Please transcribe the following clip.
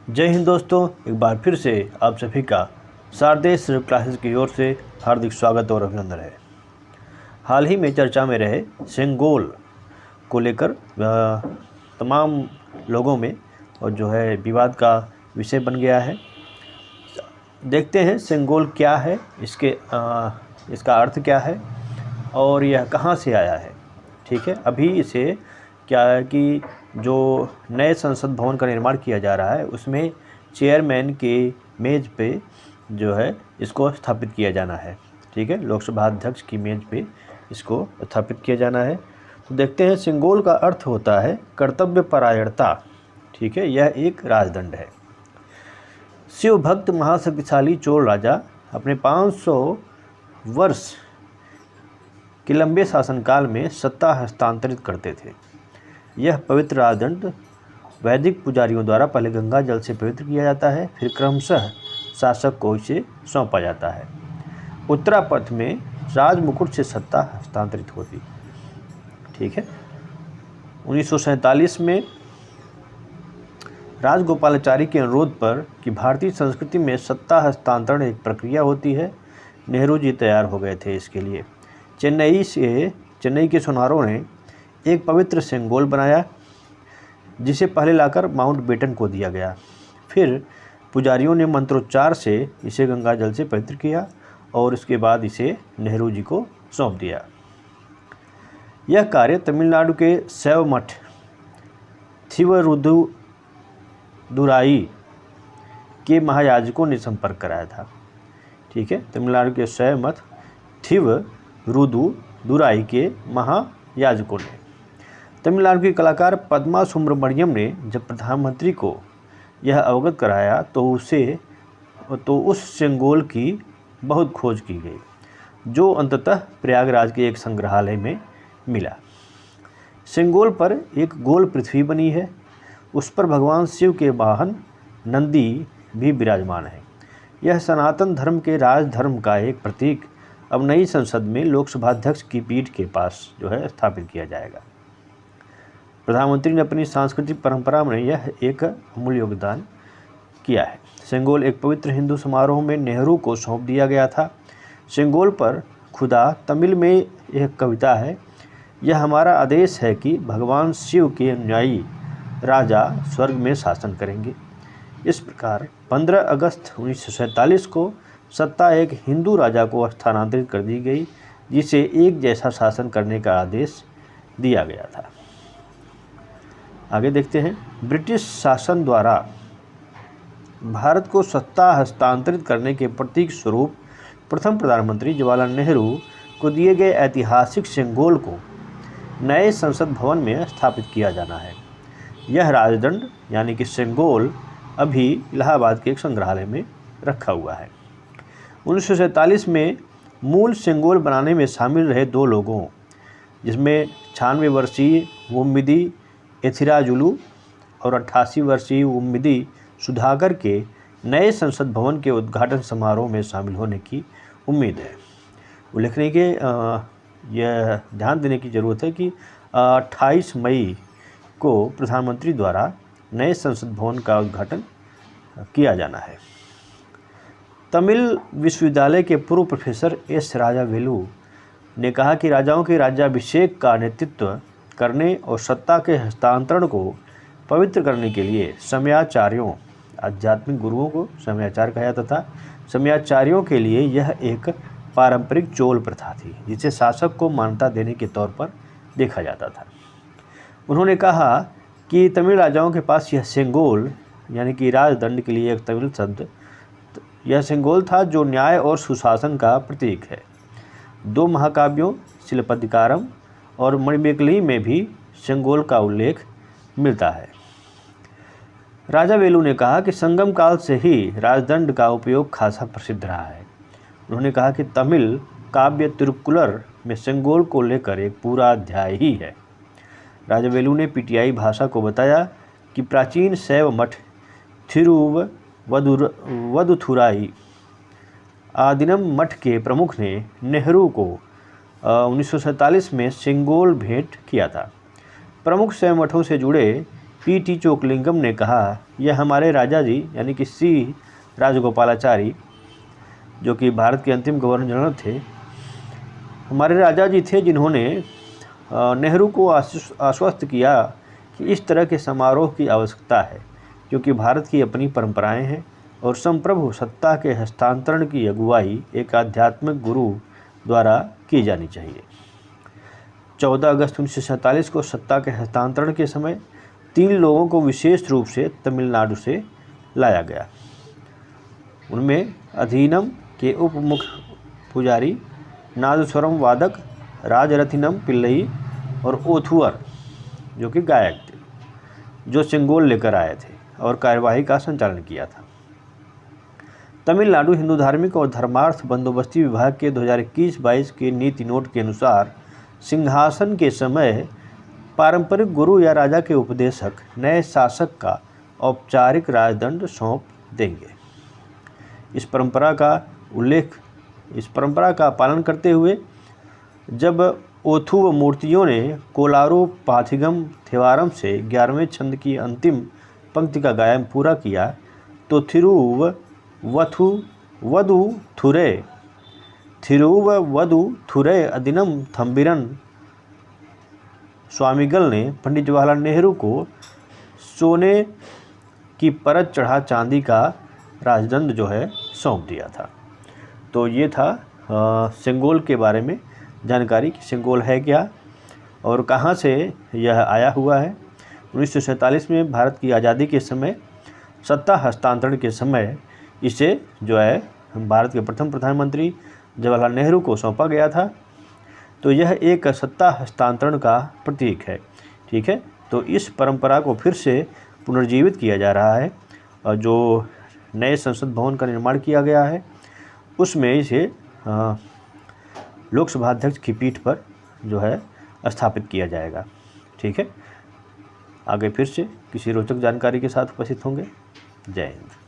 जय हिंद दोस्तों, एक बार फिर से आप सभी का शारदेय सिर्फ क्लासेस की ओर से हार्दिक स्वागत और अभिनंदन है। हाल ही में चर्चा में रहे सेंगोल को लेकर तमाम लोगों में और जो है विवाद का विषय बन गया है। देखते हैं सेंगोल क्या है, इसका अर्थ क्या है और यह कहाँ से आया है। ठीक है, अभी इसे क्या है कि जो नए संसद भवन का निर्माण किया जा रहा है उसमें चेयरमैन के मेज़ पे जो है इसको स्थापित किया जाना है। ठीक है, लोकसभा अध्यक्ष की मेज़ पे इसको स्थापित किया जाना है। तो देखते हैं, सेंगोल का अर्थ होता है कर्तव्य परायणता। ठीक है, यह एक राजदंड है। शिव भक्त महाशक्तिशाली चोल राजा अपने 500 वर्ष के लंबे शासनकाल में सत्ता हस्तांतरित करते थे। यह पवित्र राजदंड वैदिक पुजारियों द्वारा पहले गंगा जल से पवित्र किया जाता है, फिर क्रमशः शासक को इसे सौंपा जाता है। उत्तरापथ में राजमुकुट से सत्ता हस्तांतरित होती। ठीक है, 1947 में राजगोपालाचारी के अनुरोध पर कि भारतीय संस्कृति में सत्ता हस्तांतरण एक प्रक्रिया होती है, नेहरू जी तैयार हो गए थे इसके लिए। चेन्नई के सुनारों ने एक पवित्र सेंगोल बनाया, जिसे पहले लाकर माउंटबेटन को दिया गया। फिर पुजारियों ने मंत्रोच्चार से इसे गंगा जल से पवित्र किया और इसके बाद इसे नेहरू जी को सौंप दिया। यह कार्य तमिलनाडु के शैव मठ थिरुवरुदुराई के महायाजकों ने संपर्क कराया था। ठीक है, तमिलनाडु के शैव मठ थिरुवरुदुराई के महायाजकों ने। तमिलनाडु के कलाकार पद्मा सुब्रमण्यम ने जब प्रधानमंत्री को यह अवगत कराया तो उस सेंगोल की बहुत खोज की गई, जो अंततः प्रयागराज के एक संग्रहालय में मिला। सेंगोल पर एक गोल पृथ्वी बनी है, उस पर भगवान शिव के वाहन नंदी भी विराजमान है। यह सनातन धर्म के राजधर्म का एक प्रतीक अब नई संसद में लोकसभा अध्यक्ष की पीठ के पास जो है स्थापित किया जाएगा। प्रधानमंत्री ने अपनी सांस्कृतिक परंपरा में यह एक अमूल्य योगदान किया है। सेंगोल एक पवित्र हिंदू समारोह में नेहरू को सौंप दिया गया था। सेंगोल पर खुदा तमिल में एक कविता है, यह हमारा आदेश है कि भगवान शिव के अनुयायी राजा स्वर्ग में शासन करेंगे। इस प्रकार 15 अगस्त 1947 को सत्ता एक हिंदू राजा को स्थानांतरित कर दी गई, जिसे एक जैसा शासन करने का आदेश दिया गया था। आगे देखते हैं, ब्रिटिश शासन द्वारा भारत को सत्ता हस्तांतरित करने के प्रतीक स्वरूप प्रथम प्रधानमंत्री जवाहरलाल नेहरू को दिए गए ऐतिहासिक सेंगोल को नए संसद भवन में स्थापित किया जाना है। यह राजदंड यानी कि सेंगोल अभी इलाहाबाद के एक संग्रहालय में रखा हुआ है। 1947 में मूल सेंगोल बनाने में शामिल रहे दो लोगों, जिसमें 96 वर्षीय वुम्मिदी एथिराजुलू और 88 वर्षीय वुम्मिदी सुधाकर के नए संसद भवन के उद्घाटन समारोह में शामिल होने की उम्मीद है। उल्लेखनीय के यह ध्यान देने की ज़रूरत है कि 28 मई को प्रधानमंत्री द्वारा नए संसद भवन का उद्घाटन किया जाना है। तमिल विश्वविद्यालय के पूर्व प्रोफेसर एस राजावेलु ने कहा कि राजाओं के राज्याभिषेक का नेतृत्व करने और सत्ता के हस्तांतरण को पवित्र करने के लिए समयाचार्यों, आध्यात्मिक गुरुओं को समयाचार कहा जाता था, समयाचार्यों के लिए यह एक पारंपरिक चोल प्रथा थी, जिसे शासक को मान्यता देने के तौर पर देखा जाता था। उन्होंने कहा कि तमिल राजाओं के पास यह सेंगोल यानी कि राजदंड के लिए एक तमिल शब्द यह सेंगोल था, जो न्याय और सुशासन का प्रतीक है। दो महाकाव्यों शिलपदिकारम और मणिमेकली में भी सेंगोल का उल्लेख मिलता है। राजा वेलु ने कहा कि संगम काल से ही राजदंड का उपयोग खासा प्रसिद्ध रहा है। उन्होंने कहा कि तमिल काव्य तिरुक्कुलर में सेंगोल को लेकर एक पूरा अध्याय ही है। राजा वेलु ने पीटीआई भाषा को बताया कि प्राचीन शैव मठ थिरुवदुथुराई आदिनम मठ के प्रमुख ने नेहरू को 1947 में सेंगोल भेंट किया था। प्रमुख शैव मठों से जुड़े P.T. चोकलिंगम ने कहा, यह हमारे राजा जी यानी कि सी राजगोपालाचारी, जो कि भारत के अंतिम गवर्नर जनरल थे, हमारे राजा जी थे जिन्होंने नेहरू को आश्वस्त किया कि इस तरह के समारोह की आवश्यकता है, क्योंकि भारत की अपनी परंपराएं हैं और संप्रभु सत्ता के हस्तांतरण की अगुवाई एक आध्यात्मिक गुरु द्वारा की जानी चाहिए। 14 अगस्त 1947 को सत्ता के हस्तांतरण के समय 3 लोगों को विशेष रूप से तमिलनाडु से लाया गया। उनमें अधीनम के उप मुख्य पुजारी नादस्वरम वादक राजरथिनम पिल्लई और ओथुअर, जो कि गायक थे, जो सेंगोल लेकर आए थे और कार्यवाही का संचालन किया था। तमिलनाडु हिंदू धार्मिक और धर्मार्थ बंदोबस्ती विभाग के 2021-22 के नीति नोट के अनुसार सिंहासन के समय पारंपरिक गुरु या राजा के उपदेशक नए शासक का औपचारिक राजदंड सौंप देंगे। इस परंपरा का पालन करते हुए जब ओथुव मूर्तियों ने कोलारू पाथिगम थेवारम से 11वें छंद की अंतिम पंक्ति का गायन पूरा किया तो थिरुववदुथुरै अदिनम थंबिरन स्वामीगल ने पंडित जवाहरलाल नेहरू को सोने की परत चढ़ा चांदी का राजदंड जो है सौंप दिया था। तो ये था सेंगोल के बारे में जानकारी कि सेंगोल है क्या और कहाँ से यह आया हुआ है। 1947 में भारत की आज़ादी के समय सत्ता हस्तांतरण के समय इसे जो है भारत के प्रथम प्रधानमंत्री जवाहरलाल नेहरू को सौंपा गया था। तो यह एक सत्ता हस्तांतरण का प्रतीक है। ठीक है, तो इस परंपरा को फिर से पुनर्जीवित किया जा रहा है और जो नए संसद भवन का निर्माण किया गया है उसमें इसे लोकसभा अध्यक्ष की पीठ पर जो है स्थापित किया जाएगा। ठीक है, आगे फिर से किसी रोचक जानकारी के साथ उपस्थित होंगे। जय हिंद।